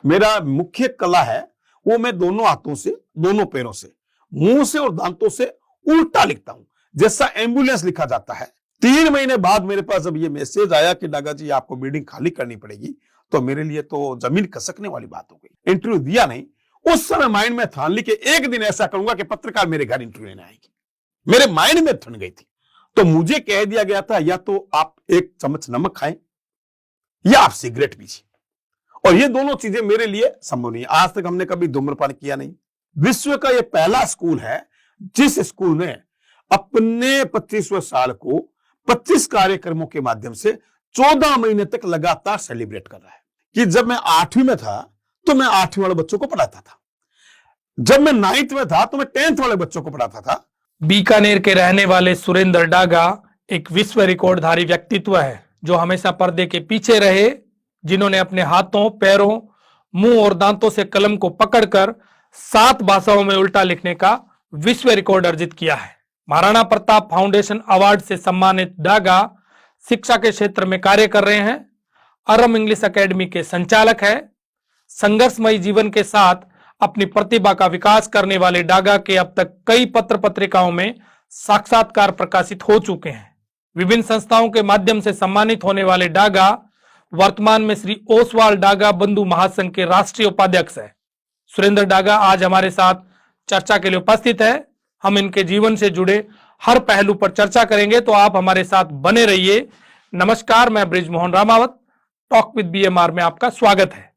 मेरा मुख्य कला है वो मैं दोनों हाथों से, दोनों पैरों से, मुंह से और दांतों से उल्टा लिखता हूं, जैसा एम्बुलेंस लिखा जाता है। 3 महीने बाद मेरे पास जब ये मैसेज आया कि डागा जी आपको बिल्डिंग खाली करनी पड़ेगी, तो मेरे लिए तो जमीन खसकने वाली बात हो गई। इंटरव्यू दिया नहीं, उस समय माइंड में ठान ली कि एक दिन ऐसा करूंगा कि पत्रकार मेरे घर इंटरव्यू लेने आएंगे। मेरे माइंड में ठन गई थी। तो मुझे कह दिया गया था या तो आप 1 चम्मच नमक खाएं या आप सिगरेट पीजिए, और ये दोनों चीजें मेरे लिए संभव नहीं है। आज तक हमने कभी धूम्रपान किया नहीं। विश्व का ये पहला स्कूल है जिस स्कूल ने अपने 25वें साल को 25 कार्यक्रमों के माध्यम से 14 महीने तक लगातार सेलिब्रेट कर रहा है। कि जब मैं 8वीं में था तो मैं 8वीं वाले बच्चों को पढ़ाता था, जब मैं 9th में था तो मैं 10th वाले बच्चों को पढ़ाता था। बीकानेर के रहने वाले सुरेंद्र डागा एक विश्व रिकॉर्डधारी व्यक्तित्व है जो हमेशा पर्दे के पीछे रहे, जिन्होंने अपने हाथों, पैरों, मुंह और दांतों से कलम को पकड़कर 7 भाषाओं में उल्टा लिखने का विश्व रिकॉर्ड अर्जित किया है। महाराणा प्रताप फाउंडेशन अवार्ड से सम्मानित डागा शिक्षा के क्षेत्र में कार्य कर रहे हैं। अरम इंग्लिश एकेडमी के संचालक है। संघर्षमयी जीवन के साथ अपनी प्रतिभा का विकास करने वाले डागा के अब तक कई पत्र पत्रिकाओं में साक्षात्कार प्रकाशित हो चुके हैं। विभिन्न संस्थाओं के माध्यम से सम्मानित होने वाले डागा वर्तमान में श्री ओसवाल डागा बंधु महासंघ के राष्ट्रीय उपाध्यक्ष है। सुरेंद्र डागा आज हमारे साथ चर्चा के लिए उपस्थित है। हम इनके जीवन से जुड़े हर पहलू पर चर्चा करेंगे, तो आप हमारे साथ बने रहिए। नमस्कार, मैं Brijmohan Ramawat, talk with BMR में आपका स्वागत है।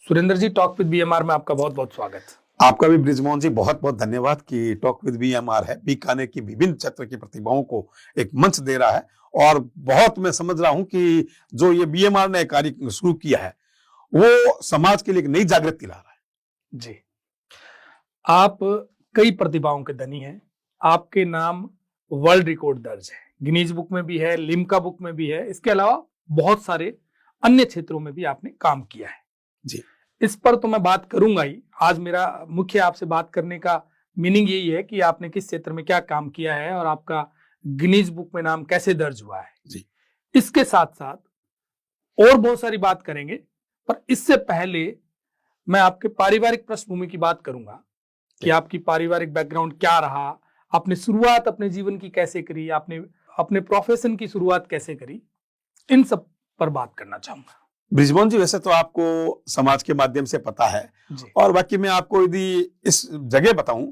Surendra ji, talk with BMR में आपका बहुत बहुत स्वागत। आपका भी बृजमोहन जी बहुत बहुत धन्यवाद कि टॉक विद बीएमआर है बीकानेर की विभिन्न क्षेत्र की प्रतिभाओं को एक मंच दे रहा है। और बहुत मैं समझ रहा हूं कि जो ये बीएमआर ने कार्य शुरू किया है वो समाज के लिए एक नई जागृति ला रहा है। जी, आप कई प्रतिभाओं के धनी हैं। आपके नाम वर्ल्ड रिकॉर्ड दर्ज है, गिनीज बुक में भी है, लिम्का बुक में भी है। इसके अलावा बहुत सारे अन्य क्षेत्रों में भी आपने काम किया है। जी, इस पर तो मैं बात करूंगा ही। आज मेरा मुख्य आपसे बात करने का मीनिंग यही है कि आपने किस क्षेत्र में क्या काम किया है और आपका गिनीज बुक में नाम कैसे दर्ज हुआ है। जी, इसके साथ साथ और बहुत सारी बात करेंगे, पर इससे पहले मैं आपके पारिवारिक पृष्ठभूमि की बात करूंगा कि आपकी पारिवारिक बैकग्राउंड क्या रहा, आपने शुरुआत अपने जीवन की कैसे करी, आपने अपने प्रोफेशन की शुरुआत कैसे करी, इन सब पर बात करना चाहूंगा। बृजमोहन जी, वैसे तो आपको समाज के माध्यम से पता है और बाकी मैं आपको यदि इस जगह बताऊं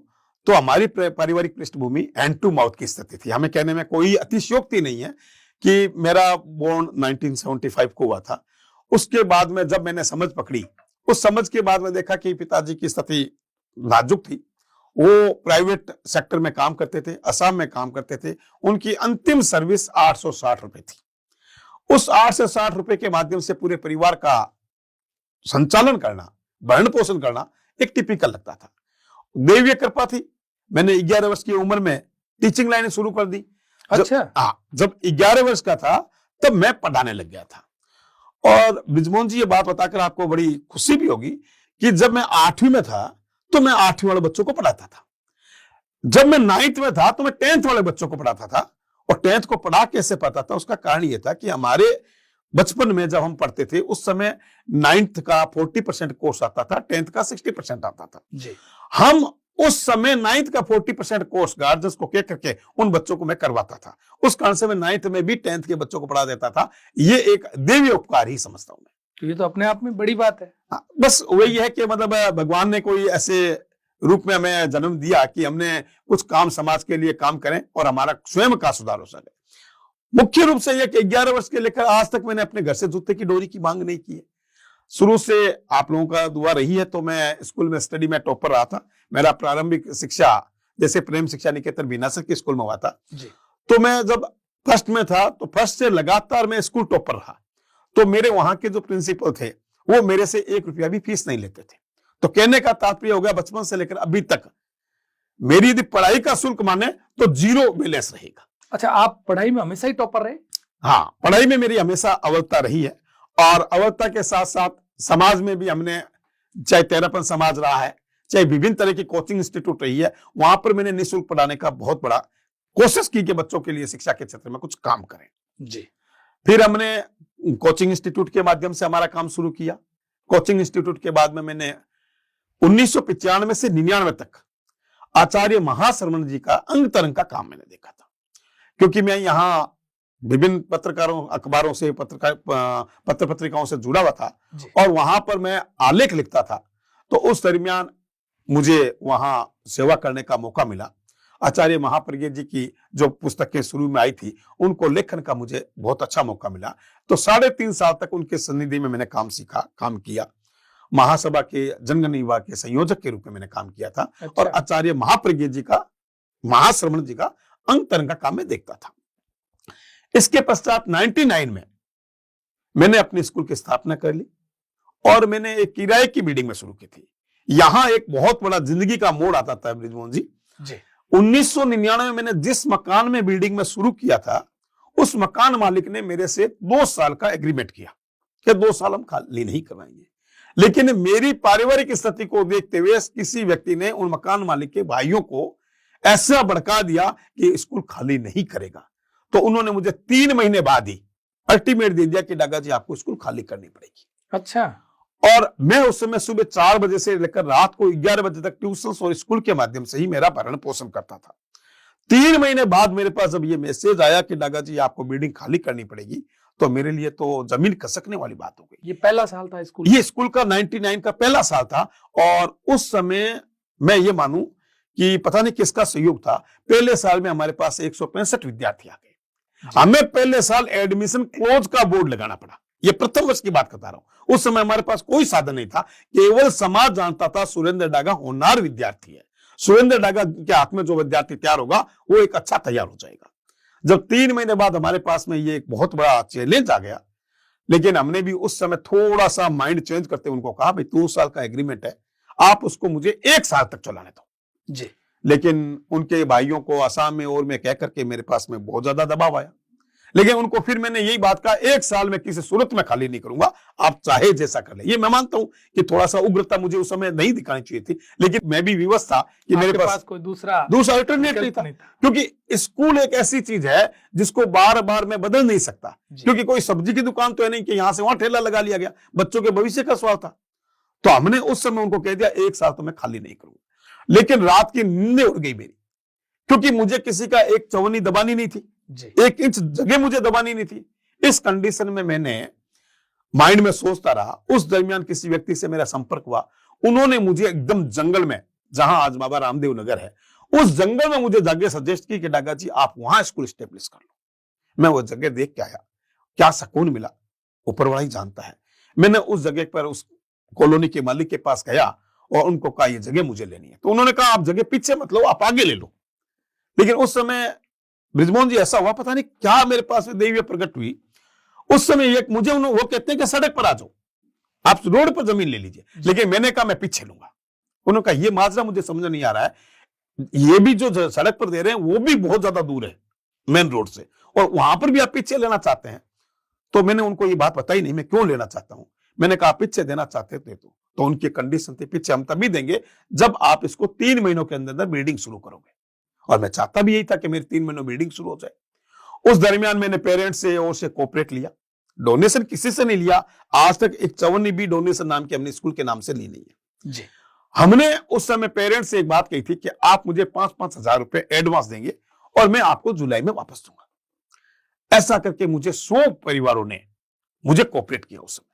तो हमारी पारिवारिक पृष्ठभूमि हैंड टू माउथ की स्थिति थी। हमें कहने में कोई अतिशयोक्ति नहीं है कि मेरा बोर्न 1975 को हुआ था। उसके बाद में जब मैंने समझ पकड़ी, उस समझ के बाद में देखा कि पिताजी की स्थिति नाजुक थी। वो प्राइवेट सेक्टर में काम करते थे, असम में काम करते थे। उनकी अंतिम सर्विस 860 रुपए थी। उस 8 से 60 रुपए के माध्यम से पूरे परिवार का संचालन करना, भरण पोषण करना एक टिपिकल लगता था। दैवीय कृपा थी, मैंने 11 वर्ष की उम्र में टीचिंग लाइन शुरू कर दी। अच्छा, जब 11 वर्ष का था तब मैं पढ़ाने लग गया था। और बृजमोहन जी, ये बात बताकर आपको बड़ी खुशी भी होगी कि जब मैं 8वीं में था तो मैं 8वीं वाले बच्चों को पढ़ाता था। जब मैं 9th में था तो मैं 10th वाले बच्चों को पढ़ाता था। और 10th को पढ़ा कैसे पाता था, उसका कारण यह था कि हमारे बचपन में जब हम पढ़ते थे उस समय 9th का 40% कोर्स आता था, 10th का 60% आता था जी। हम उस समय 9th का 40% कोर्स गार्जियंस को कह करके उन बच्चों को मैं करवाता था। उस कारण से मैं 9th में भी 10th के बच्चों को पढ़ा देता था। ये एक देवी उपकार ही समझता हूं मैं। तो ये तो अपने आप में बड़ी बात है। बस वही है कि मतलब भगवान ने कोई ऐसे रूप में हमें जन्म दिया कि हमने कुछ काम समाज के लिए काम करें और हमारा स्वयं का सुधार हो सके। मुख्य रूप से यह कि 11 वर्ष के लेकर आज तक मैंने अपने घर से जूते की डोरी की मांग नहीं की है। शुरू से आप लोगों का दुआ रही है। तो मैं स्कूल में स्टडी में टॉपर रहा था। मेरा प्रारंभिक शिक्षा जैसे प्रेम शिक्षा निकेतन बीनासर के स्कूल में हुआ था जी। तो मैं जब फर्स्ट में था तो फर्स्ट से लगातार मैं स्कूल टॉपर रहा। तो मेरे वहां के जो प्रिंसिपल थे वो मेरे से 1 रुपया भी फीस नहीं लेते थे। तो कहने का तात्पर्य हो गया बचपन से लेकर अभी तक मेरी यदि पढ़ाई का शुल्क माने तो 0 बैलेंस रहेगा। अच्छा, आप पढ़ाई में हमेशा ही टॉपर रहे? हाँ, पढ़ाई में मेरी हमेशा अव्वलता रही है और अव्वलता के साथ साथ समाज में भी हमने, चाहे तेरापन समाज रहा है, चाहे विभिन्न तरह की कोचिंग इंस्टीट्यूट रही है, वहां पर मैंने निःशुल्क पढ़ाने का बहुत बड़ा कोशिश की कि बच्चों के लिए शिक्षा के क्षेत्र में कुछ काम करें। जी। फिर हमने कोचिंग इंस्टीट्यूट के माध्यम से हमारा काम शुरू किया। कोचिंग इंस्टीट्यूट के बाद में मैंने 1995 से 99 तक आचार्य महाश्रमण जी का अंग तरंग का काम मैंने देखा था, क्योंकि मैं यहाँ विभिन्न पत्रकारों, अखबारों से, पत्र पत्रिकाओं से जुड़ा हुआ था और वहां पर मैं आलेख लिखता था। तो उस दरमियान मुझे वहां सेवा करने का मौका मिला। आचार्य महाप्रज्ञ जी की जो पुस्तकें शुरू में आई थी, उनको लेखन का मुझे बहुत अच्छा मौका मिला। तो 3.5 साल तक उनके सन्निधि में मैंने काम सीखा, काम किया। महासभा के जनगणना विभाग के संयोजक के रूप में मैंने काम किया था। अच्छा। और आचार्य महाप्रज्ञ जी का, महाश्रमण जी का अंग तरंग का काम मैं देखता था। इसके पश्चात 99 में मैंने अपने स्कूल की स्थापना कर ली और मैंने एक किराए की बिल्डिंग में शुरू की थी। यहां एक बहुत बड़ा जिंदगी का मोड़ आता था बृजमोहन जी। 1999 में मैंने जिस मकान में बिल्डिंग में शुरू किया था, उस मकान मालिक ने मेरे से 2 साल का एग्रीमेंट किया कि 2 साल हम खाली नहीं करवाएंगे। लेकिन मेरी पारिवारिक स्थिति को देखते हुए किसी व्यक्ति ने उन मकान मालिक के भाइयों को ऐसा भड़का दिया कि स्कूल खाली नहीं करेगा। तो उन्होंने मुझे 3 महीने बाद ही अल्टीमेट दे दिया कि डागा जी आपको स्कूल खाली करनी पड़ेगी। अच्छा। और मैं उस समय सुबह 4 बजे से लेकर रात को 11 बजे तक ट्यूशन और स्कूल के माध्यम से ही मेरा भरण पोषण करता था। 3 महीने बाद मेरे पास जब ये मैसेज आया कि डागा जी आपको बिल्डिंग खाली करनी पड़ेगी, तो मेरे लिए तो जमीन खसकने वाली बात हो गई। ये पहला साल था स्कूल? ये स्कूल का 99 का पहला साल था। और उस समय मैं ये मानूं कि पता नहीं किसका सहयोग था, पहले साल में हमारे पास 165 विद्यार्थी आ गए। हमें पहले साल एडमिशन क्लोज का बोर्ड लगाना पड़ा। ये प्रथम वर्ष की बात करता रहा हूं। उस समय हमारे पास कोई साधन नहीं था, केवल समाज जानता था सुरेंद्र डागा होनहार विद्यार्थी है, सुरेंद्र डागा के हाथ में जो विद्यार्थी तैयार होगा वो एक अच्छा तैयार हो जाएगा। जब 3 महीने बाद हमारे पास में ये एक बहुत बड़ा चैलेंज आ गया, लेकिन हमने भी उस समय थोड़ा सा माइंड चेंज करते उनको कहा भाई 2 साल का एग्रीमेंट है, आप उसको मुझे 1 साल तक चलाने दो जी। लेकिन उनके भाइयों को आसाम में और मैं कह करके मेरे पास में बहुत ज्यादा दबाव आया। लेकिन उनको फिर मैंने यही बात कहा, 1 साल में किसी सूरत में खाली नहीं करूंगा, आप चाहे जैसा कर ले। ये मैं मानता हूं कि थोड़ा सा उग्रता मुझे उस समय नहीं दिखानी चाहिए थी, लेकिन मैं भी विवश था कि मेरे पास कोई दूसरा अल्टरनेट नहीं था। क्योंकि स्कूल एक ऐसी चीज है जिसको बार बार मैं बदल नहीं सकता, क्योंकि कोई सब्जी की दुकान तो है नहीं कि यहां से वहां ठेला लगा लिया गया। बच्चों के भविष्य का सवाल था। तो हमने उस समय उनको कह दिया 1 साल तो मैं खाली नहीं करूंगा। लेकिन रात की नींदें उड़ गई मेरी, क्योंकि मुझे किसी का एक चवन्नी दबानी नहीं थी, 1 इंच जगह मुझे दबानी नहीं थी। इस कंडीशन में मैंने माइंड में सोचता रहा। उस दरमियान किसी व्यक्ति से मेरा संपर्क हुआ, उन्होंने मुझे एकदम जंगल में, जहां आज बाबा रामदेव नगर है, उस जंगल में मुझे जगह सजेस्ट की कि डागा जी आप वहां स्कूल स्टेब्लिश कर लो। मैं वो जगह देख के आया, क्या सुकून मिला ऊपर वाला ही जानता है। मैंने उस जगह पर उस कॉलोनी के मालिक के पास गया और उनको कहा ये जगह मुझे लेनी है। तो उन्होंने कहा आप जगह पीछे मत लो, आप आगे ले लो। लेकिन उस समय बृजमोहन जी ऐसा हुआ, पता नहीं क्या मेरे पास में देवी प्रकट हुई। उस समय एक मुझे वो कहते हैं कि सड़क पर आ जाओ, आप रोड पर जमीन ले लीजिए। लेकिन मैंने कहा मैं पीछे लूंगा। उन्होंने कहा ये माजरा मुझे समझ नहीं आ रहा है, ये भी जो सड़क पर दे रहे हैं वो भी बहुत ज्यादा दूर है मेन रोड से, और वहां पर भी आप पीछे लेना चाहते हैं। तो मैंने उनको ये बात बताई नहीं मैं क्यों लेना चाहता हूं। मैंने कहा पीछे देना चाहते थे तो उनकी कंडीशन थी पीछे हम तभी देंगे जब आप इसको 3 महीनों के अंदर बिल्डिंग शुरू करोगे। और मैं चाहता भी यही था कि मेरी 3 महीनों बिल्डिंग शुरू हो जाए। उस दरमियान मैंने पेरेंट्स से और से कोऑपरेट लिया, डोनेशन किसी से नहीं लिया। आज तक एक चवन्नी भी डोनेशन नाम की हमने स्कूल के नाम से ली नहीं है जी। हमने उस समय पेरेंट्स से एक बात कही थी कि आप मुझे 5-5 हजार रुपए एडवांस देंगे और मैं आपको जुलाई में वापस दूंगा। ऐसा करके मुझे 100 परिवारों ने मुझे कोऑपरेट किया। उस समय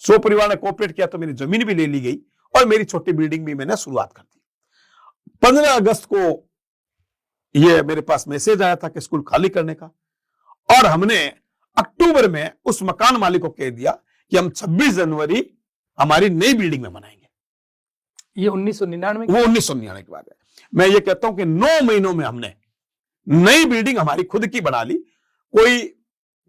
100 परिवार ने कोऑपरेट किया तो मेरी जमीन भी ले ली गई और मेरी छोटी बिल्डिंग भी मैंने शुरुआत कर दी। 15 अगस्त को ये मेरे पास मैसेज आया था कि स्कूल खाली करने का, और हमने अक्टूबर में उस मकान मालिक को कह दिया कि हम 26 जनवरी हमारी नई बिल्डिंग में मनाएंगे। ये 1999 वो 1999 की बात है। मैं ये कहता हूं कि 9 महीनों में हमने नई बिल्डिंग हमारी खुद की बना ली। कोई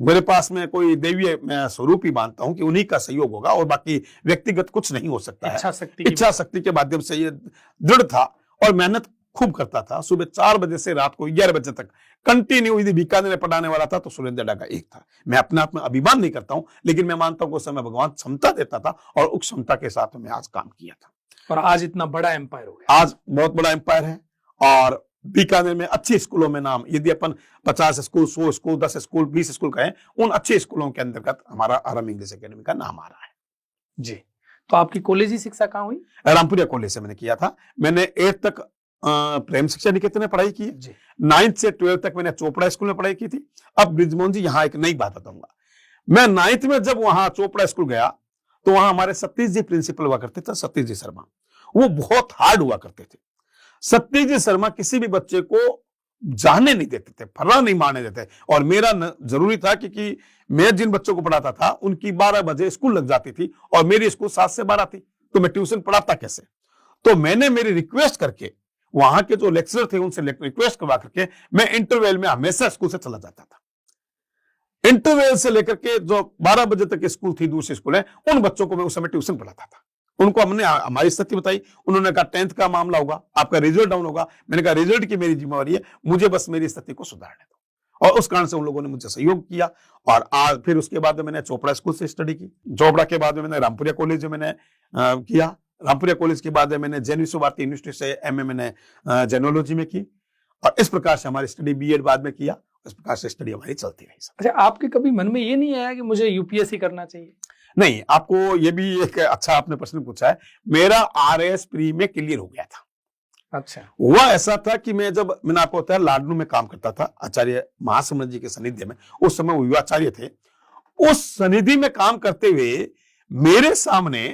मेरे पास में कोई देवीय मैं स्वरूप ही मानता हूं कि उन्हीं का सहयोग होगा और बाकी व्यक्तिगत कुछ नहीं हो सकता है। इच्छा शक्ति के माध्यम से ये दृढ़ था और मेहनत खूब करता था। सुबह 4 बजे से रात को 11 बजे तक कंटिन्यू यदि बीकानेर पढ़ाने वाला था तो सुरेंद्र डागा एक था। मैं अपने आप में अभिमान नहीं करता हूं, लेकिन मैं मानता हूं कि उस समय भगवान क्षमता देता था और उस क्षमता के साथ में आज काम किया था। और आज इतना बड़ा एम्पायर हो गया। आज बहुत बड़ा एम्पायर है और बीकानेर में अच्छे स्कूलों में नाम, यदि अपन 50 स्कूल, 100 स्कूल, 10 स्कूल, 20 स्कूल कहें, उन अच्छे स्कूलों के अंतर्गत हमारा आरंभ इंग्लिश एकेडमी का नाम आ रहा है। जी। तो आपकी कॉलेजी शिक्षा कहाँ हुई? रामपुरिया कॉलेज से मैंने किया था। मैंने 8th तक प्रेम शिक्षा निकेतन में पढ़ाई की है। जी। 9th से 12th तक मैंने चोपड़ा स्कूल में पढ़ाई की थी। अब ब्रिजमोहन जी यहाँ एक नई बात बताऊंगा। मैं 9th में जब वहां चोपड़ा स्कूल गया तो वहां हमारे सतीश जी प्रिंसिपल हुआ करते थे, सतीश जी शर्मा। वो बहुत हार्ड हुआ करते थे। सतीश जी शर्मा किसी भी बच्चे को जाने नहीं देते थे, फर्रा नहीं मारने देते। और मेरा जरूरी था क्योंकि मैं जिन बच्चों को पढ़ाता था उनकी 12 बजे स्कूल लग जाती थी और मेरी स्कूल 7 से 12 थी, तो मैं ट्यूशन पढ़ाता कैसे? तो मैंने मेरी रिक्वेस्ट करके वहां के जो लेक्चरर थे उनसे रिक्वेस्ट करवा करके मैं इंटरवल में हमेशा स्कूल से चला जाता था। इंटरवल से लेकर के जो 12 बजे तक स्कूल थी, दूसरी स्कूल है, उन बच्चों को मैं उस समय ट्यूशन पढ़ाता था। उनको हमने हमारी स्थिति बताई, उन्होंने कहा 10th का मामला होगा, आपका रिजल्ट डाउन होगा। मैंने कहा रिजल्ट की मेरी जिम्मेवारी है, मुझे बस मेरी स्थिति को सुधारने दो। और उस कारण से उन लोगों ने मुझे सहयोग किया। और आज फिर उसके बाद में मैंने चोपड़ा स्कूल से स्टडी की। चोपड़ा के बाद में मैंने रामपुरिया कॉलेज में मैंने किया। रामपुरिया कॉलेज के बाद में मैंने जैन विश्व भारती यूनिवर्सिटी से एमए मैंने जेनोलॉजी में की। और इस प्रकार से हमारी स्टडी बीएड बाद में किया। इस प्रकार से स्टडी हमारी चलती रही। अच्छा, आपके कभी मन में ये नहीं आया कि मुझे यूपीएससी करना चाहिए? नहीं, आपको ये भी एक अच्छा आपने प्रश्न पूछा है। मेरा आरएएस प्री में क्लियर हो गया था। अच्छा। हुआ ऐसा था कि मैं जब मैंने आपको बताया लाडनू में काम करता था आचार्य महासमर जी के सानिध्य में, उस समय वो युवाचार्य थे। उस सनिधि में काम करते हुए मेरे सामने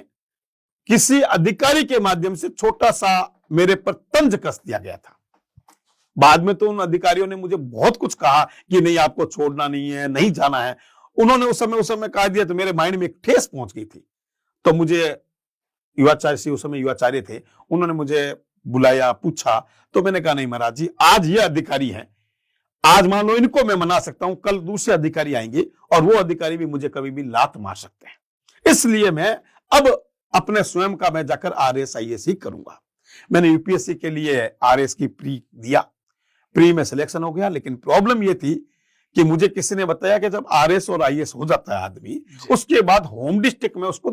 किसी अधिकारी के माध्यम से छोटा सा मेरे पर तंज कस दिया गया था। बाद में तो उन अधिकारियों ने मुझे बहुत कुछ कहा कि नहीं, आपको छोड़ना नहीं है, नहीं जाना है। उन्होंने उस समय कहा दिया तो मेरे माइंड में एक ठेस पहुंच गई थी। तो मुझे युवाचार्य से, उस समय युवाचार्य थे, उन्होंने मुझे बुलाया, पूछा। तो मैंने कहा नहीं महाराज जी, आज ये अधिकारी हैं, आज मान लो इनको मैं मना सकता हूं, कल दूसरे अधिकारी आएंगे और वो अधिकारी भी मुझे कभी भी लात मार सकते हैं। इसलिए मैं अब अपने स्वयं का मैं जाकर आरएएस आईएएस ही करूंगा। मैंने यूपीएससी के लिए आरएएस की प्री दिया। प्री में सिलेक्शन हो गया, लेकिन प्रॉब्लम ये थी कि मुझे किसी ने बताया कि जब आरएएस और आईएएस हो जाता है आदमी, उसके बाद होम डिस्ट्रिक्ट में उसको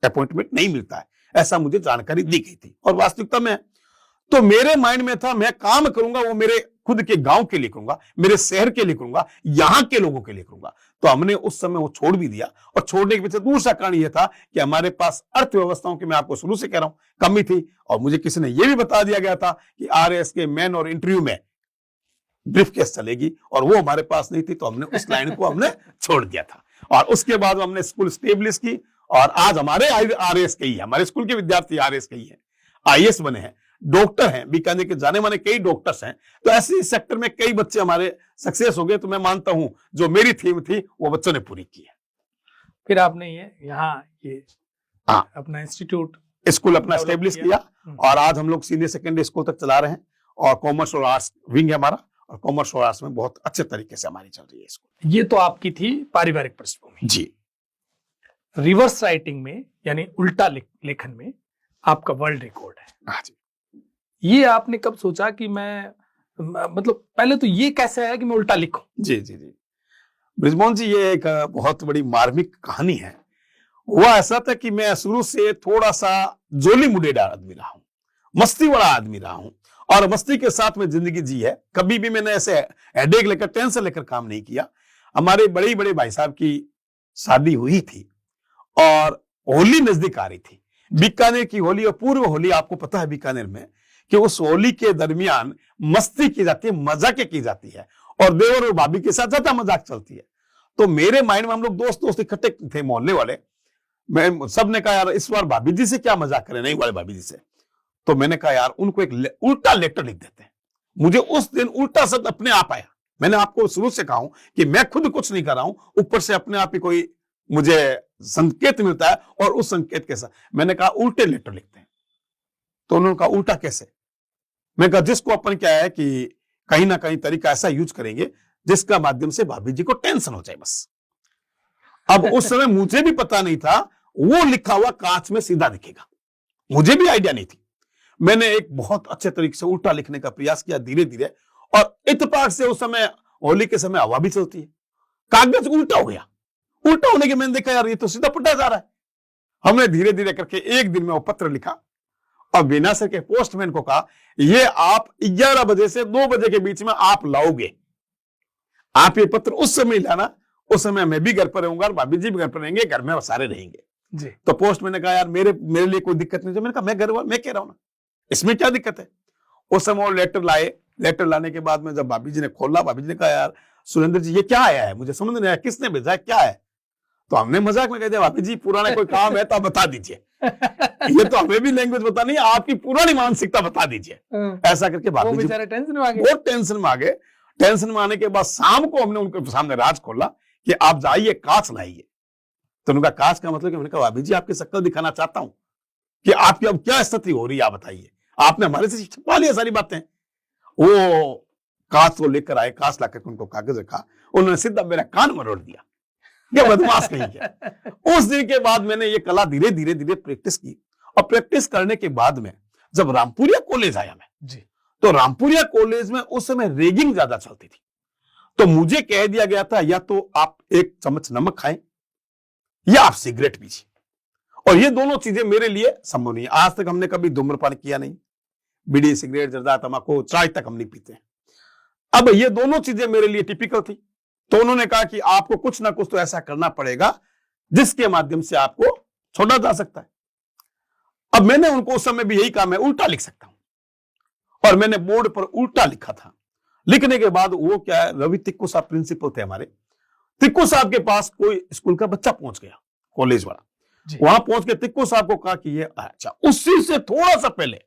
अपॉइंटमेंट नहीं मिलता है, ऐसा मुझे जानकारी दी गई थी। और वास्तविकता में तो मेरे माइंड में था मैं काम करूंगा वो मेरे खुद के गांव के लिए करूंगा, मेरे शहर के लिए करूंगा, यहां के लोगों के लिए करूंगा। तो हमने उस समय वो छोड़ भी दिया। और छोड़ने के पीछे दूसरा कारण यह था कि हमारे पास अर्थव्यवस्थाओं की, मैं आपको शुरू से कह रहा हूं, कमी थी। और मुझे किसी ने यह भी बता दिया गया था कि आरएएस के मेन और इंटरव्यू में ब्रीफ केस चलेगी, और वो हमारे पास नहीं थी। तो हमने उस लाइन को हमने छोड़ दिया था। और उसके बाद हमने स्कूल स्टेब्लिश की और आज हमारे आरएएस के ही है, हमारे स्कूल के विद्यार्थी आरएएस के ही है, आईएएस बने हैं, डॉक्टर हैं, बीकानेर के जाने माने कई डॉक्टर्स हैं। तो ऐसे इस सेक्टर में कई बच्चे हमारे सक्सेस हो गए। तो मैं मानता हूं जो मेरी थीम थी वो बच्चों ने पूरी की है। फिर आपने ये अपना इंस्टीट्यूट स्कूल अपना स्टेब्लिश किया और आज हम लोग सीनियर सेकेंडरी स्कूल तक चला रहे हैं। और कॉमर्स और आर्ट्स विंग है हमारा, और कॉमर्स और आर्ट्स में बहुत अच्छे तरीके से हमारी चल रही है स्कूल। ये तो आपकी थी पारिवारिक पृष्ठभूमि जी। रिवर्स राइटिंग में यानी उल्टा लेखन में आपका वर्ल्ड रिकॉर्ड है। हाँ जी। ये आपने कब सोचा कि मैं, मतलब पहले तो ये कैसे है कि मैं उल्टा लिखूं? जी जी जी ब्रिजमोहन जी, ये एक बहुत बड़ी मार्मिक कहानी है। हुआ ऐसा था कि मैं शुरू से थोड़ा सा जोली मुडेदार आदमी रहा हूं, मस्ती वाला आदमी रहा हूं, और मस्ती के साथ में जिंदगी जी है। कभी भी मैंने ऐसे हेडेक लेकर, टेंशन लेकर काम नहीं किया। हमारे बड़े बड़े भाई साहब की शादी हुई थी और होली नजदीक आ रही थी। बीकानेर की होली और पूर्व होली, आपको पता है बीकानेर में कि उस होली के दरमियान मस्ती की जाती है, मजाक की जाती है, और देवर और भाभी के साथ ज्यादा मजाक चलती है। तो मेरे माइंड में हम लोग दोस्त इकट्ठे थे, मोहल्ले वाले। मैं सबने कहा यार इस बार भाभी जी से क्या मजाक करें, नहीं वाले भाभी जी से। तो मैंने कहा यार उनको एक उल्टा लेटर लिख देते हैं। मुझे उस दिन उल्टा शब्द अपने आप आया। मैंने आपको शुरू से कहा हूं कि मैं खुद कुछ नहीं कर रहा हूं, ऊपर से अपने आप ही कोई मुझे संकेत मिलता है, और उस संकेत के साथ मैंने कहा उल्टे लेटर लिखते हैं। तो उन्होंने कहा उल्टा कैसे? मैं कहा जिसको अपन क्या है कि कहीं ना कहीं तरीका ऐसा यूज करेंगे जिसका माध्यम से भाभी जी को टेंशन हो जाए बस। अब उस समय मुझे भी पता नहीं था वो लिखा हुआ कांच में सीधा दिखेगा, मुझे भी आइडिया नहीं थी। मैंने एक बहुत अच्छे तरीके से उल्टा लिखने का प्रयास किया धीरे धीरे, और इत्तेफाक से उस समय होली के समय हवा भी चलती है, कागज उल्टा हो गया। उल्टा होने के मैंने देखा यार ये तो सीधा पटा जा रहा है। हमने धीरे धीरे करके एक दिन में वो पत्र लिखा और बिना सर के पोस्टमैन को कहा ये आप 11 बजे से 2 बजे के बीच में आप लाओगे, आप ये पत्र उस समय लाना, उस समय मैं भी घर पर रहूंगा और भाभी जी भी घर पर रहेंगे, घर में सारे रहेंगे जी। तो पोस्टमैन ने कहा यार मेरे लिए कोई दिक्कत नहीं है। मैंने कहा मैं घर मैं कह रहा हूं ना, इसमें क्या दिक्कत है। उस समय वो लेटर लाए, लेटर लाने के बाद में जब भाभी जी ने खोला, भाभी जी ने कहा यार सुरेंद्र जी ये क्या आया है, मुझे समझ नहीं आया, किसने भेजा है, क्या है। तो हमने मजाक में कह दिया भाभी जी पुराना कोई काम है तो आप बता दीजिए, ये तो हमें भी लैंग्वेज पता नहीं, आपकी पुरानी मानसिकता बता दीजिए। ऐसा करके भाभी जी टेंशन में आ गए, बहुत टेंशन में आ गए। टेंशन में आने के बाद शाम को हमने उनके सामने राज खोला कि आप जाइए कांच लाइए। तो उनका कांच का मतलब कि मैंने कहा भाभी जी आपकी शक्ल दिखाना चाहता हूं कि आपकी अब क्या स्थिति हो रही है, आप बताइए, आपने हमारे से छिपा लिया सारी बातें। वो कांच को लेकर आए, कांच लाकर उनको कागज रखा, उन्होंने सीधा मेरा कान मरोड़ दिया, ये बदमाश नहीं किया। उस दिन के बाद मैंने ये कला धीरे धीरे धीरे प्रैक्टिस की, और प्रैक्टिस करने के बाद में जब रामपुरिया कॉलेज आया मैं जी, तो रामपुरिया कॉलेज में उस समय रेगिंग ज्यादा चलती थी। तो मुझे कह दिया गया था या तो आप 1 चम्मच नमक खाएं या आप सिगरेट पीजिए, और ये दोनों चीजें मेरे लिए संभव नहीं है। आज तक हमने कभी धूम्रपान किया नहीं, बीड़ी सिगरेट जर्दा तंबाकू चाय तक हम नहीं पीते। अब ये दोनों चीजें मेरे लिए टिपिकल थी। तो उन्होंने कहा कि आपको कुछ ना कुछ तो ऐसा करना पड़ेगा जिसके माध्यम से आपको छोड़ा जा सकता है। अब मैंने उनको उस समय भी यही कहा मैं उल्टा लिख सकता हूं, और मैंने बोर्ड पर उल्टा लिखा था। लिखने के बाद वो क्या है, रवि तिक्कू साहब प्रिंसिपल थे हमारे, तिक्कू साहब के पास कोई स्कूल का बच्चा पहुंच गया, कॉलेज वाला, वहां पहुंच के तिक्कू साहब को कहा कि ये अच्छा। उसी से थोड़ा सा पहले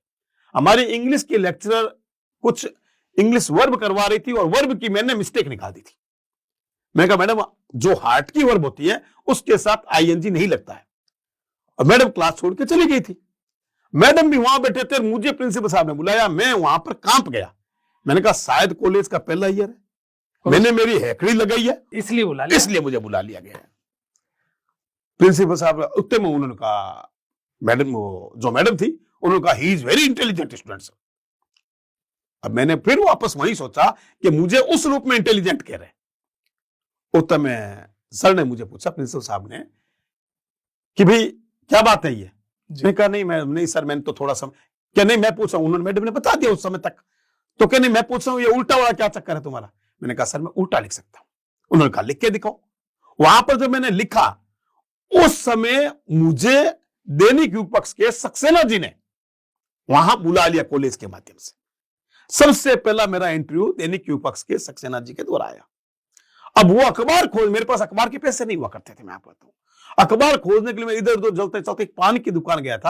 हमारी इंग्लिश की लेक्चरर कुछ इंग्लिश वर्ब करवा रही थी, और वर्ब की मैंने मिस्टेक निकाल दी थी। मैं कहा मैडम जो हार्ट की वर्ब होती है उसके साथ आईएनजी नहीं लगता है, और मैडम क्लास छोड़ के चली गई थी। मैडम भी वहां बैठे थे, मुझे प्रिंसिपल साहब ने बुलाया, मैं वहां पर कांप गया। मैंने कहा शायद कॉलेज का पहला ईयर है, मैंने मेरी हैकड़ी लगाई है इसलिए मुझे बुला लिया गया है। प्रिंसिपल साहब उतने में उन्होंने कहा, मैडम वो जो मैडम थी उन्होंने कहा he is very intelligent student sir. अब मैंने फिर वापस वही सोचा कि मुझे उस रूप में इंटेलिजेंट कह रहे। उतने में सर ने मुझे पूछा, प्रिंसिपल साहब ने, कि भाई क्या बात है ये। मैं कहा नहीं सर मैंने तो थोड़ा सा, क्या नहीं मैं पूछ रहा हूं। उन्होंने मैडम ने बता दिया उस समय तक, तो क्या नहीं मैं पूछ रहा हूं ये उल्टा वाला क्या चक्कर है तुम्हारा। मैंने कहा सर मैं उल्टा लिख सकता हूं। उन्होंने कहा लिख के दिखाओ। वहां पर जब मैंने लिखा उस समय मुझे दैनिक युग पक्ष के सक्सेना जी ने वहां बुला लिया कॉलेज के माध्यम से। सबसे पहला मेरा इंटरव्यू दैनिक युग पक्ष के सक्सेना जी के द्वारा आया। अब वो अखबार खोज, मेरे पास अखबार के पैसे नहीं हुआ करते थे, मैं आपको बताऊं। अखबार खोजने के लिए मैं इधर उधर चलते चलते एक पान की दुकान गया था।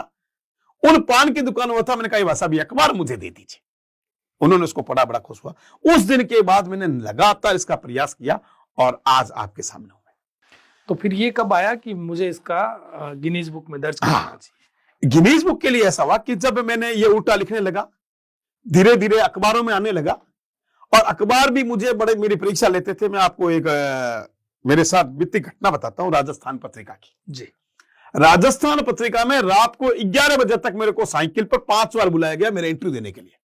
उन पान की दुकान में था, मैंने कहा भाई भी अखबार मुझे दे दीजिए। उन्होंने उसको पढ़ा, बड़ा खुश हुआ। उस दिन के बाद मैंने लगातार इसका प्रयास किया, और आज आपके सामने हूं। तो फिर ये कब आया कि मुझे इसका गिनीज बुक में दर्ज करना चाहिए? गिनीज बुक के लिए ऐसा हुआ कि जब मैंने ये उल्टा लिखने लगा, धीरे धीरे अखबारों में आने लगा, और अखबार भी मुझे बड़े मेरी परीक्षा लेते थे। मैं आपको एक मेरे साथ बीती घटना बताता हूं राजस्थान पत्रिका की। जी, राजस्थान पत्रिका में रात को 11 बजे तक मेरे को साइकिल पर 5 बार बुलाया गया मेरे इंटरव्यू देने के लिए।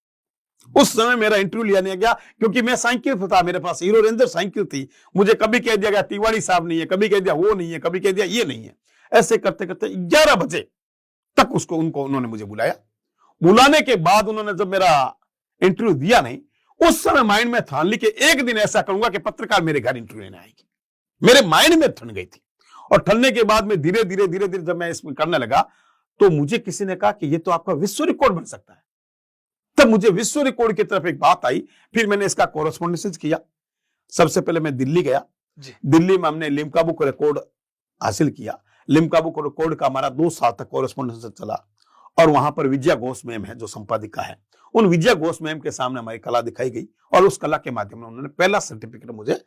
उस समय मेरा इंटरव्यू लिया नहीं गया क्योंकि मैं साइकिल पर था, मेरे पास हीरो रेंजर साइकिल थी। मुझे कभी कह दिया गया तिवारी साहब नहीं है, कभी कह दिया वो नहीं है, कभी कह दिया ये नहीं है। ऐसे करते करते 11 बजे तक उन्होंने मुझे बुलाया। बुलाने के बाद उन्होंने जब मेरा इंटरव्यू दिया नहीं, उस समय माइंड में ठान ली कि एक दिन ऐसा करूंगा कि पत्रकार मेरे घर इंटरव्यू लेने आएगी। मेरे माइंड में ठन गई थी, और ठनने के बाद में धीरे धीरे जब मैं इसमें करने लगा तो मुझे किसी ने कहा कि ये तो आपका विश्व रिकॉर्ड बन सकता है। तब मुझे विश्व रिकॉर्ड की तरफ एक बात आई। फिर मैंने इसका कोरेस्पोंडेंस किया। सबसे पहले मैं दिल्ली गया। दिल्ली में हमने लिम्का बुक रिकॉर्ड हासिल किया। लिम्का बुक रिकॉर्ड का हमारा 2 साल तक कोरेस्पोंडेंस चला, और वहां पर विजया घोष मैम है जो संपादिका है, उन विजया घोष मैम के सामने हमारी कला दिखाई गई, और उस कला के माध्यम में उन्होंने पहला सर्टिफिकेट मुझे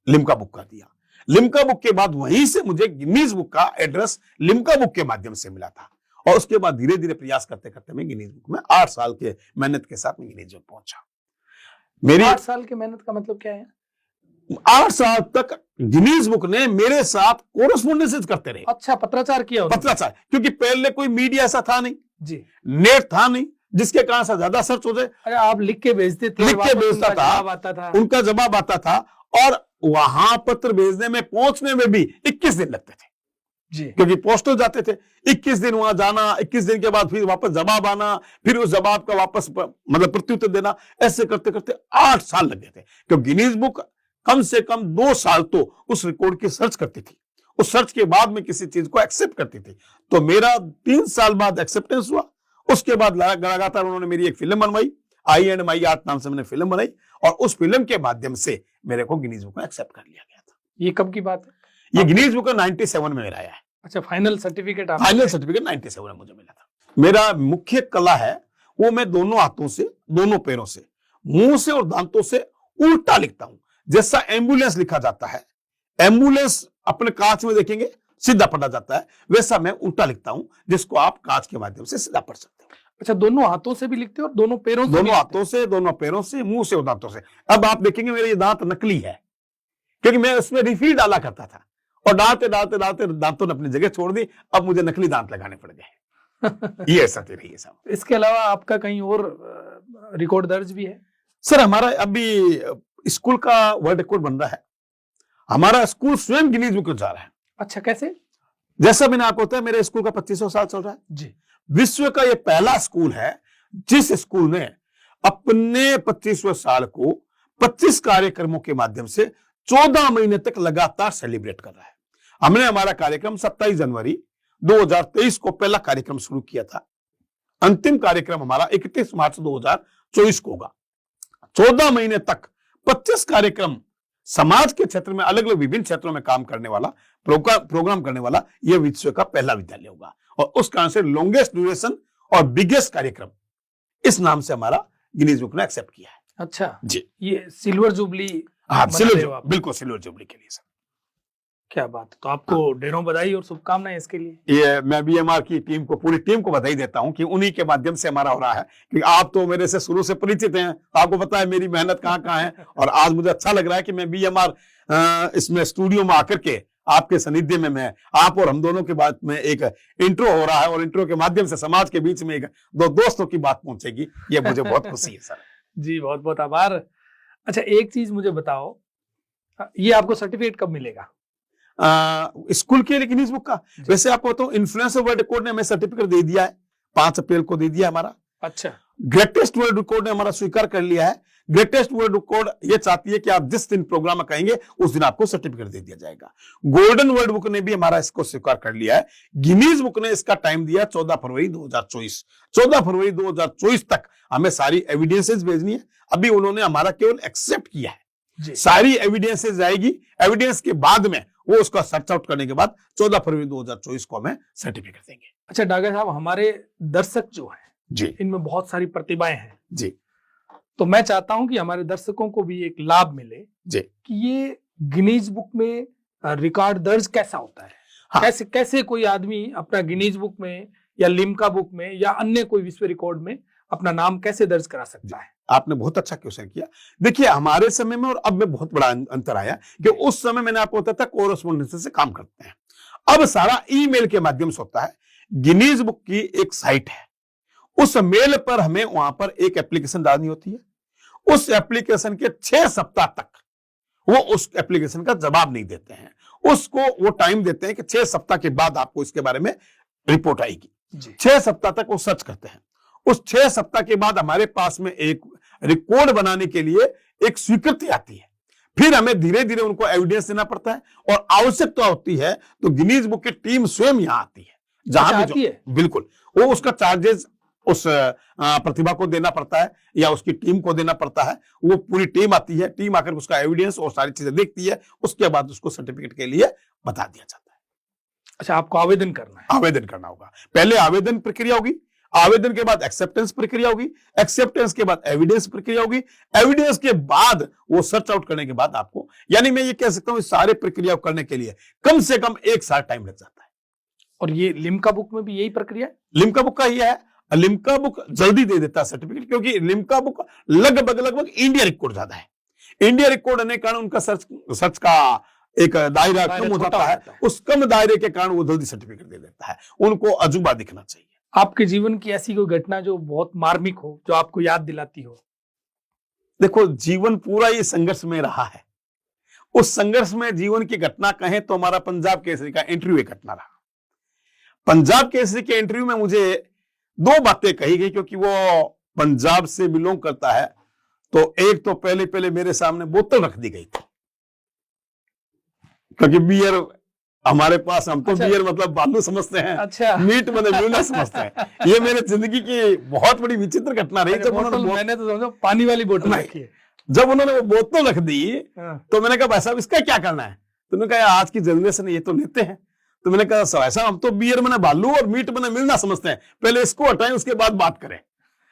लिम्का बुक का दिया। लिम्का बुक के बाद वहीं से मुझे गिनीज बुक का एड्रेस लिम्का बुक के माध्यम से मिला था, और उसके बाद धीरे धीरे प्रयास करते करते मैं गिनीज बुक में 8 साल के मेहनत के साथ मैं गिनीज बुक पहुंचा। मेरी 8 साल की मेहनत का मतलब क्या है? 8 साल तक गिनीज बुक ने मेरे साथ कोरेस्पोंडेंस करते रहे। अच्छा, पत्राचार किया? पत्राचार, क्योंकि पहले कोई मीडिया ऐसा था नहीं जी, नेट था नहीं जिसके कारण से ज्यादा सर्च हो जाए। अरे आप लिख के भेजते थे, लिख के भेजता था, उनका जवाब आता था, और वहां पत्र भेजने में पहुंचने में भी 21 दिन लगते थे। जी। क्योंकि पोस्टल जाते थे, 21 दिन वहां जाना, 21 दिन के बाद फिर वापस जवाब आना, फिर उस जवाब का वापस मतलब प्रत्युत्तर देना, ऐसे करते करते 8 साल लग गए थे। क्योंकि गिनीज बुक कम से कम 2 साल तो उस रिकॉर्ड की सर्च करती थी, उस सर्च के बाद में किसी चीज को एक्सेप्ट करती थी। तो मेरा 3 साल बाद एक्सेप्टेंस हुआ, उसके बाद लगातार उन्होंने मेरी एक फिल्म बनवाई, आई एंड माई आर्ट नाम से मैंने फिल्म बनाई, और उस फिल्म के माध्यम से मेरे को गिनीज बुक में एक्सेप्ट कर लिया गया था। ये कब की बात है? ये गिनीज बुक 97 में मेरा आया है। अच्छा, फाइनल सर्टिफिकेट आप फाइनल सर्टिफिकेट 97 में मुझे मिला था। मेरा मुख्य कला है वो मैं दोनों हाथों से, दोनों पैरों से, मुंह से और दांतों से उल्टा लिखता हूं। जैसा एम्बुलेंस लिखा जाता है, एम्बुलेंस अपने कांच में देखेंगे सीधा पढ़ा जाता है, वैसा मैं उल्टा लिखता हूं, जिसको आप कांच के माध्यम से सीधा पढ़ सकते हैं। अच्छा, दोनों हाथों से भी लिखते हो और दोनों पैरों से भी दोनों लिखते हाथों से, दोनों पैरों से, मुंह से और दांतों से। अब आप देखेंगे मेरे ये दांत नकली है, क्योंकि मैं उसमें रिफिल डाला करता था, और डालते डालते डालते दांतों ने अपनी जगह छोड़ दी, अब मुझे नकली दांत लगाने पड़ गए। ये ऐसा रही है साहब। इसके अलावा आपका कहीं और रिकॉर्ड दर्ज भी है? सर हमारा अभी स्कूल का वर्ल्ड रिकॉर्ड बन रहा है, हमारा स्कूल स्वयं गिनीज बुक में जा रहा है। अच्छा, कैसे? जैसा मैंने आपको बताया, मेरे स्कूल का 2500 साल चल रहा है जी। विश्व का यह पहला स्कूल है जिस स्कूल ने अपने 25वें साल को 25 कार्यक्रमों के माध्यम से 14 महीने तक लगातार सेलिब्रेट कर रहा है। हमने हमारा कार्यक्रम 27 जनवरी 2023 को पहला कार्यक्रम शुरू किया था, अंतिम कार्यक्रम हमारा 31 मार्च 2024 को होगा। 14 महीने तक 25 कार्यक्रम, समाज के क्षेत्र में अलग अलग विभिन्न क्षेत्रों में काम करने वाला, प्रोग्राम करने वाला यह विश्व का पहला विद्यालय होगा, और उस कारण से लॉन्गेस्ट ड्यूरेशन और बिगेस्ट कार्यक्रम इस नाम से हमारा गिनीज बुक ने एक्सेप्ट किया है। अच्छा जी, ये सिल्वर जुबली हाँ बना सिल्वर रहे हो आप? बिल्कुल सिल्वर जुबली के लिए सर। क्या बात है, तो आपको ढेरों बधाई और शुभकामनाएं इसके लिए। ये मैं बीएमआर की टीम को, पूरी टीम को बधाई देता हूं कि उन्हीं के माध्यम से हमारा हो रहा है, कि आप तो मेरे से शुरू से परिचित हैं, आपको पता है मेरी मेहनत कहाँ कहाँ है, और आज मुझे अच्छा लग रहा है कि मैं बीएमआर इसमें स्टूडियो में आकर के आपके सानिध्य में मैं, आप और हम दोनों के बाद में एक इंट्रो हो रहा है, और इंट्रो के माध्यम से समाज के बीच में एक दो दोस्तों की बात पहुंचेगी, ये मुझे बहुत खुशी है सर। जी, बहुत बहुत आभार। अच्छा, एक चीज मुझे बताओ, ये आपको सर्टिफिकेट कब मिलेगा? स्कूल के लिए गिनीज बुक का, वैसे आपको बताऊं, इन्फ्लुएंसर वर्ल्ड रिकॉर्ड ने हमें सर्टिफिकेट दे दिया है, 5 अप्रैल को दे दिया हमारा। अच्छा, ग्रेटेस्ट वर्ल्ड रिकॉर्ड ने हमारा स्वीकार कर लिया है। ग्रेटेस्ट वर्ल्ड रिकॉर्ड ये चाहती है कि आप जिस दिन प्रोग्राम में कहेंगे उस दिन आपको सर्टिफिकेट दे दिया जाएगा। गोल्डन वर्ल्ड बुक ने भी हमारा इसको स्वीकार कर लिया है। गिनीज बुक ने इसका टाइम दिया 14 फरवरी 2024। 14 फरवरी 2024 तक हमें सारी एविडेंसेस भेजनी है। अभी उन्होंने हमारा केवल एक्सेप्ट किया है, सारी एविडेंसेस आएगी, एविडेंस के बाद में वो उसका सर्च आउट करने के बाद 14 फरवरी 2024 को हमें सर्टिफिकेट देंगे। अच्छा डागा साहब, हमारे दर्शक जो हैं जी, इनमें बहुत सारी प्रतिभाएं हैं जी, तो मैं चाहता हूं कि हमारे दर्शकों को भी एक लाभ मिले जी, कि ये गिनीज बुक में रिकॉर्ड दर्ज कैसा होता है। हाँ। कैसे कैसे कोई आदमी अपना गिनीज बुक में या लिम्का बुक में या अन्य कोई विश्व रिकॉर्ड में अपना नाम कैसे दर्ज करा सकता है। आपने बहुत अच्छा क्वेश्चन किया। देखिए, हमारे समय में और अब में बहुत बड़ा अंतर आया कि उस समय मैंने आपको बताया था कोरेस्पोंडेंस से काम करते हैं, अब सारा ईमेल के माध्यम से होता है। गिनीज बुक की एक साइट है, उस मेल पर हमें वहां पर एक एप्लीकेशन डालनी होती है। उस एप्लीकेशन के 6 सप्ताह तक वो उस एप्लीकेशन का जवाब नहीं देते हैं, उसको वो टाइम देते हैं कि 6 सप्ताह के बाद आपको इसके बारे में रिपोर्ट आएगी। 6 सप्ताह तक वो सर्च करते हैं। उस 6 सप्ताह के बाद हमारे पास में एक रिकॉर्ड बनाने के लिए एक स्वीकृति आती है। फिर हमें धीरे धीरे उनको एविडेंस देना पड़ता है, और आवश्यकता होती है तो गिनीज बुक की टीम स्वयं यहां आती है, जहां भी बिल्कुल वो उसका चार्जेस उस प्रतिभा को देना पड़ता है या उसकी टीम को देना पड़ता है। वो पूरी टीम आती है, टीम आकर उसका एविडेंस और सारी चीजें देखती है, उसके बाद उसको सर्टिफिकेट के लिए बता दिया जाता है। अच्छा, आपको आवेदन करना है? आवेदन करना होगा। पहले आवेदन प्रक्रिया होगी, आवेदन के बाद एक्सेप्टेंस प्रक्रिया होगी, एक्सेप्टेंस के बाद एविडेंस प्रक्रिया होगी, एविडेंस के बाद वो सर्च आउट करने के बाद आपको, यानी मैं ये कह सकता हूं सारे प्रक्रिया करने के लिए कम से कम 1 साल टाइम लग जाता है। और ये लिम्का बुक में भी यही प्रक्रिया है? लिम्का बुक का ये है, लिम्का बुक जल्दी दे देता है सर्टिफिकेट, क्योंकि लिम्का बुक लगभग इंडिया रिकॉर्ड ज्यादा है। इंडिया रिकॉर्ड होने के कारण उनका सर्च का एक दायरा कम हो जाता है, उस कम दायरे के कारण वो जल्दी सर्टिफिकेट दे देता है। उनको अजूबा दिखना चाहिए। आपके जीवन की ऐसी कोई घटना जो बहुत मार्मिक हो, जो आपको याद दिलाती हो? देखो, जीवन पूरा ये संघर्ष में रहा है। उस संघर्ष में जीवन की घटना कहें तो हमारा पंजाब केसरी का इंटरव्यू एक घटना रहा। पंजाब केसरी के इंटरव्यू में मुझे दो बातें कही गई, क्योंकि वो पंजाब से बिलोंग करता है। तो एक तो पहले पहले मेरे सामने बोतल रख दी गई थी, क्योंकि बियर हमारे पास, हम तो अच्छा। बियर मतलब बालू समझते हैं, अच्छा। मीट मतलब मिलना समझते हैं। ये मेरे जिंदगी की बहुत बड़ी विचित्र घटना रही। जब बोतल, उन्होंने मैंने तो समझा पानी वाली बोतल नहीं। रखी है। जब उन्होंने वो बोतल रख दी, हाँ। तो मैंने कहा भाई साहब इसका क्या करना है? तो उन्होंने कहा आज की जनरेशन ये तो लेते हैं। तो मैंने कहा ऐसा, हम तो बियर मैंने बालू और मीट मैंने मिलना समझते हैं, पहले इसको हटाएं उसके बाद बात करें।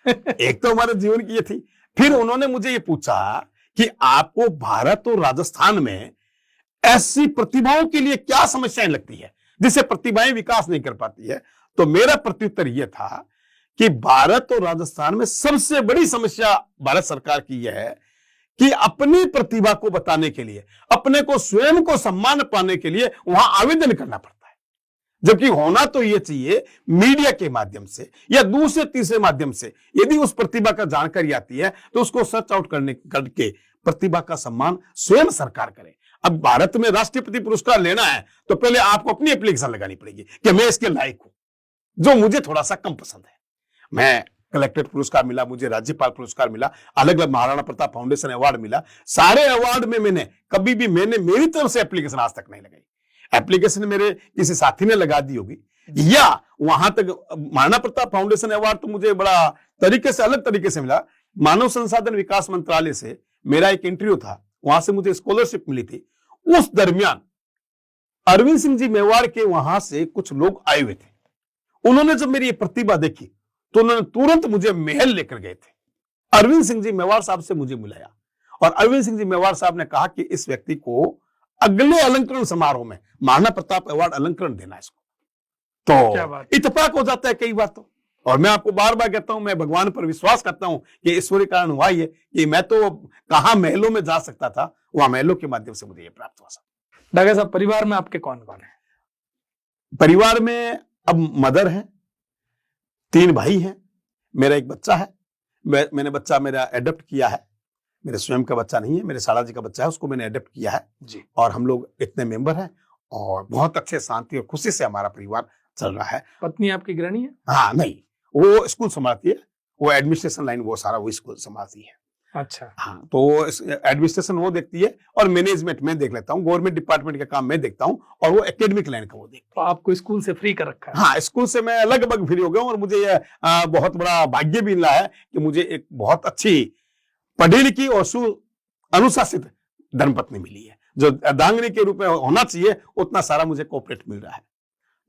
एक तो हमारे जीवन की ये थी। फिर उन्होंने मुझे ये पूछा कि आपको भारत और राजस्थान में ऐसी प्रतिभाओं के लिए क्या समस्याएं लगती है जिससे प्रतिभाएं विकास नहीं कर पाती है? तो मेरा प्रत्युत्तर यह था कि भारत और राजस्थान में सबसे बड़ी समस्या भारत सरकार की यह है कि अपनी प्रतिभा को बताने के लिए, अपने को स्वयं को सम्मान पाने के लिए वहां आवेदन करना पड़ता है। जबकि होना तो यह चाहिए मीडिया के माध्यम से या दूसरे तीसरे माध्यम से, यदि उस प्रतिभा का जानकारी आती है तो उसको सर्च आउट करके प्रतिभा का सम्मान स्वयं सरकार करे। अब भारत में राष्ट्रपति पुरस्कार लेना है तो पहले आपको अपनी एप्लीकेशन लगानी पड़ेगी कि मैं इसके लायक हूं, जो मुझे थोड़ा सा कम पसंद है। मैं कलेक्टेड पुरस्कार मिला, मुझे राज्यपाल पुरस्कार मिला, अलग अलग महाराणा प्रताप फाउंडेशन अवार्ड मिला। सारे अवार्ड में मैंने मेरी तरफ से एप्लीकेशन आज तक नहीं लगाई। एप्लीकेशन मेरे किसी साथी ने लगा दी होगी, या वहां तक महाराणा प्रताप फाउंडेशन अवार्ड तो मुझे बड़ा तरीके से, अलग तरीके से मिला। मानव संसाधन विकास मंत्रालय से मेरा एक इंटरव्यू था, वहां से मुझे स्कॉलरशिप मिली थी। उस दरमियान अरविंद सिंह जी मेवाड़ के वहां से कुछ लोग आए हुए थे। उन्होंने जब मेरी ये प्रतिभा देखी तो उन्होंने तुरंत मुझे महल लेकर गए थे। अरविंद सिंह जी मेवाड़ साहब से मुझे मिलाया और अरविंद सिंह जी मेवाड़ साहब ने कहा कि इस व्यक्ति को अगले अलंकरण समारोह में महाराणा प्रताप अवार्ड अलंकरण देना है इसको। तो इत्तेफाक हो जाता है कई बार तो। और मैं आपको बार बार कहता हूं, मैं भगवान पर विश्वास करता हूं कि ईश्वरीय कारण हुआ ये कि मैं तो कहां महलों में जा सकता था, वहां महलों के माध्यम से मुझे ये प्राप्त हुआ। डागा साहब, परिवार में आपके कौन कौन है? परिवार में अब मदर है, 3 भाई हैं, मेरा एक बच्चा है। मैंने बच्चा मेरा एडॉप्ट किया है, मेरे स्वयं का बच्चा नहीं है, मेरे साला जी का बच्चा है, उसको मैंने एडॉप्ट किया है जी। और हम लोग इतने मेंबर हैं और बहुत अच्छे शांति और खुशी से हमारा परिवार चल रहा है। पत्नी आपकी गृहिणी है? हाँ, नहीं, वो स्कूल संभालती है, वो एडमिनिस्ट्रेशन लाइन वो सारा वो स्कूल संभालती है। अच्छा। हाँ, तो एडमिनिस्ट्रेशन वो देखती है और मैनेजमेंट मैं देख लेता हूँ, गवर्नमेंट डिपार्टमेंट का काम मैं देखता हूँ और वो एकेडमिक लाइन का वो देखता तो आपको स्कूल से फ्री कर रखा है? हाँ, स्कूल से मैं लगभग फ्री हो गया हूँ और मुझे ये बहुत बड़ा भाग्य भी मिला है कि मुझे एक बहुत अच्छी पढ़ी लिखी और अनुशासित धर्मपत्नी मिली है, जो अर्धांगिनी के रूप में होना चाहिए उतना सारा मुझे कोऑपरेट मिल रहा है।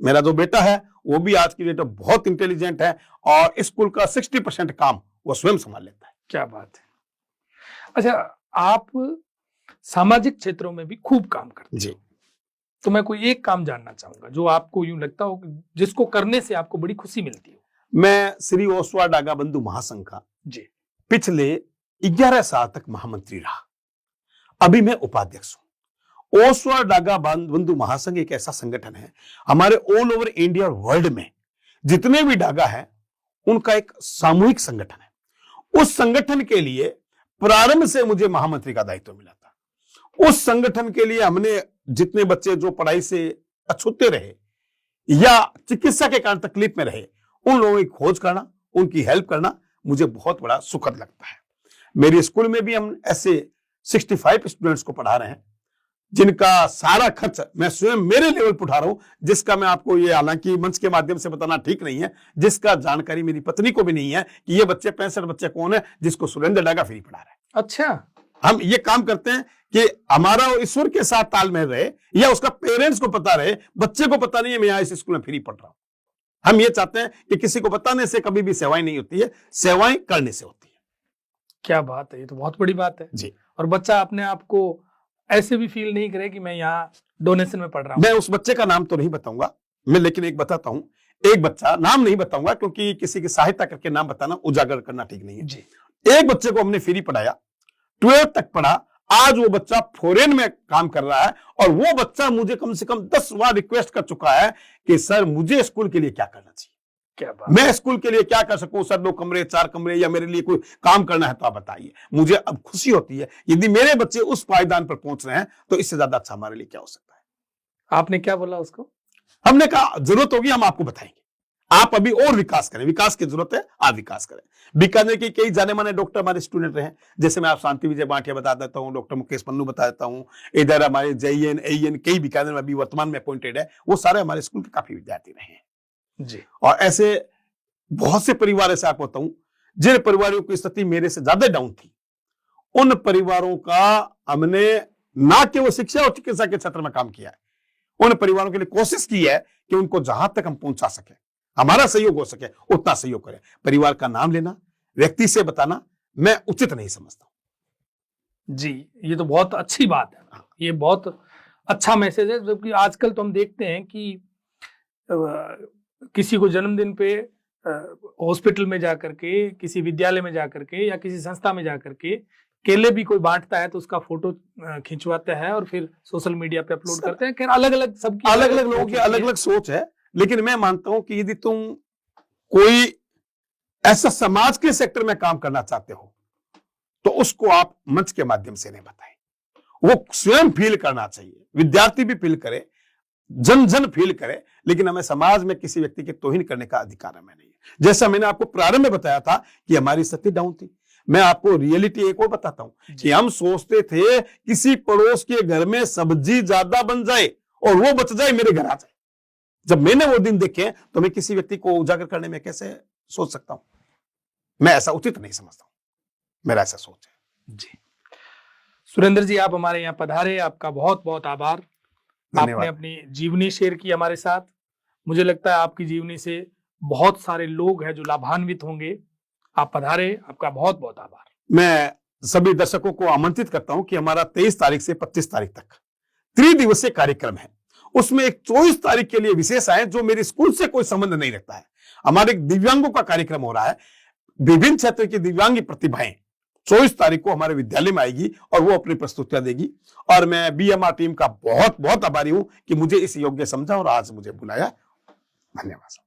मेरा जो बेटा है वो भी आज की डेट में बहुत इंटेलिजेंट है और स्कूल का 60% काम वो स्वयं संभाल लेता है। क्या बात है। अच्छा, आप सामाजिक क्षेत्रों में भी खूब काम करते जी। हो, तो मैं कोई एक काम जानना चाहूंगा जो आपको यूं लगता हो जिसको करने से आपको बड़ी खुशी मिलती हो। मैं श्री ओसवाल डागा बंधु महासंघ का जी पिछले 11 साल तक महामंत्री रहा, अभी मैं उपाध्यक्ष हूं। ओसवाल डागा बंधु महासंघ एक ऐसा संगठन है, हमारे ऑल ओवर इंडिया और वर्ल्ड में जितने भी डागा है उनका एक सामूहिक संगठन है। उस संगठन के लिए प्रारंभ से मुझे महामंत्री का दायित्व मिला था। उस संगठन के लिए हमने जितने बच्चे जो पढ़ाई से अछूते रहे या चिकित्सा के कारण तकलीफ में रहे, उन लोगों की खोज करना, उनकी हेल्प करना मुझे बहुत बड़ा सुखद लगता है। मेरे स्कूल में भी हम ऐसे 65 स्टूडेंट्स को पढ़ा रहे हैं जिनका सारा खर्च मैं स्वयं मेरे लेवल पर उठा रहा हूं, जिसका मैं आपको ये हालांकि मंच के माध्यम से बताना ठीक नहीं है, जिसका जानकारी मेरी पत्नी को भी नहीं है कि ये बच्चे 65 बच्चे कौन है जिसको सुरेंद्र डागा फ्री पढ़ा रहे हैं। अच्छा, हम ये काम करते हैं कि हमारा ईश्वर के साथ तालमेल रहे या उसका पेरेंट्स को पता रहे, बच्चे को पता नहीं है मैं यहाँ इस स्कूल में फ्री पढ़ रहा हूं। हम ये चाहते हैं कि किसी को बताने से कभी भी सेवाएं नहीं होती है, सेवाएं करने से होती है। क्या बात है, ये तो बहुत बड़ी बात है जी। और बच्चा अपने आप को ऐसे भी फील नहीं करे कि मैं यहाँ डोनेशन में पढ़ रहा हूँ। मैं उस बच्चे का नाम तो नहीं बताऊंगा मैं, लेकिन एक बताता हूं। एक बच्चा, नाम नहीं बताऊंगा क्योंकि किसी की सहायता करके नाम बताना उजागर करना ठीक नहीं है जी। एक बच्चे को हमने फ्री पढ़ाया, 12th तक पढ़ा, आज वो बच्चा फॉरेन में काम कर रहा है और वो बच्चा मुझे कम से कम 10 बार रिक्वेस्ट कर चुका है कि सर मुझे स्कूल के लिए क्या करना चाहिए, क्या बात, मैं स्कूल के लिए क्या कर सकूं सर, 2 कमरे 4 कमरे या मेरे लिए कोई काम करना है तो आप बताइए। मुझे अब खुशी होती है यदि मेरे बच्चे उस पायदान पर पहुंच रहे हैं तो इससे ज्यादा अच्छा हमारे लिए क्या हो सकता है। आपने क्या बोला उसको? हमने कहा जरूरत होगी हम आपको बताएंगे, आप अभी और विकास करें, विकास की जरूरत है, आप विकास करें। बीकानेर के कई जाने माने डॉक्टर हमारे स्टूडेंट रहे, जैसे मैं आप शांति विजय बांटिया बता देता हूँ, डॉक्टर मुकेश पन्नू बता देता हूँ, इधर हमारे जेईएन एईएन कई बीकानेर में अभी वर्तमान में अपॉइंटेड है, वो सारे हमारे स्कूल के काफी विद्यार्थी रहे हैं जी। और ऐसे बहुत से परिवार ऐसे आपको बताऊं जिन परिवारों की स्थिति मेरे से ज्यादा डाउन थी, उन परिवारों का हमने ना केवल शिक्षा और चिकित्सा के क्षेत्र में काम किया है, उन परिवारों के लिए कोशिश की है कि उनको जहां तक हम पहुंचा सके, हमारा सहयोग हो सके उतना सहयोग करें। परिवार का नाम लेना, व्यक्ति से बताना मैं उचित नहीं समझता हूं। जी, ये तो बहुत अच्छी बात है, ये बहुत अच्छा मैसेज है। जबकि आजकल तो हम देखते हैं कि किसी को जन्मदिन पे हॉस्पिटल में जाकर के, किसी विद्यालय में जाकर के या किसी संस्था में जाकर के केले भी कोई बांटता है तो उसका फोटो खिंचवाते हैं और फिर सोशल मीडिया पे अपलोड करते हैं। खैर अलग अलग सबकी अलग अलग लोगों की अलग अलग सोच है, लेकिन मैं मानता हूं कि यदि तुम कोई ऐसा समाज के सेक्टर में काम करना चाहते हो तो उसको आप मंच के माध्यम से नहीं बताएं, वो स्वयं फील करना चाहिए, विद्यार्थी भी फील करे, जन जन फील करे, लेकिन हमें समाज में किसी व्यक्ति के तौहीन करने का अधिकार हमें नहीं है। जैसा मैंने आपको प्रारंभ में बताया था कि हमारी स्थिति डाउन थी, मैं आपको रियलिटी एक और बताता हूं कि हम सोचते थे किसी पड़ोस के घर में सब्जी ज्यादा बन जाए और वो बच जाए मेरे घर आ जाए। जब मैंने वो दिन देखे तो मैं किसी व्यक्ति को उजागर करने में कैसे सोच सकता हूं, मैं ऐसा उचित नहीं समझता हूं, मेरा ऐसा सोच है। जी सुरेंद्र जी, आप हमारे यहाँ पधारे, आपका बहुत बहुत आभार। आपने अपनी जीवनी शेयर की हमारे साथ, मुझे लगता है आपकी जीवनी से बहुत सारे लोग हैं जो लाभान्वित होंगे। आप पधारे, आपका बहुत बहुत आभार। मैं सभी दर्शकों को आमंत्रित करता हूं कि हमारा 23 तारीख से 25 तारीख तक त्रिदिवसीय कार्यक्रम है, उसमें एक 24 तारीख के लिए विशेष आए जो मेरे स्कूल से कोई संबंध नहीं रखता है। हमारे दिव्यांगों का कार्यक्रम हो रहा है, विभिन्न क्षेत्र की दिव्यांगी प्रतिभाएं 24 तारीख को हमारे विद्यालय में आएगी और वो अपनी प्रस्तुतियां देगी। और मैं बीएमआर टीम का बहुत बहुत आभारी हूं कि मुझे इस योग्य समझा और आज मुझे बुलाया। धन्यवाद।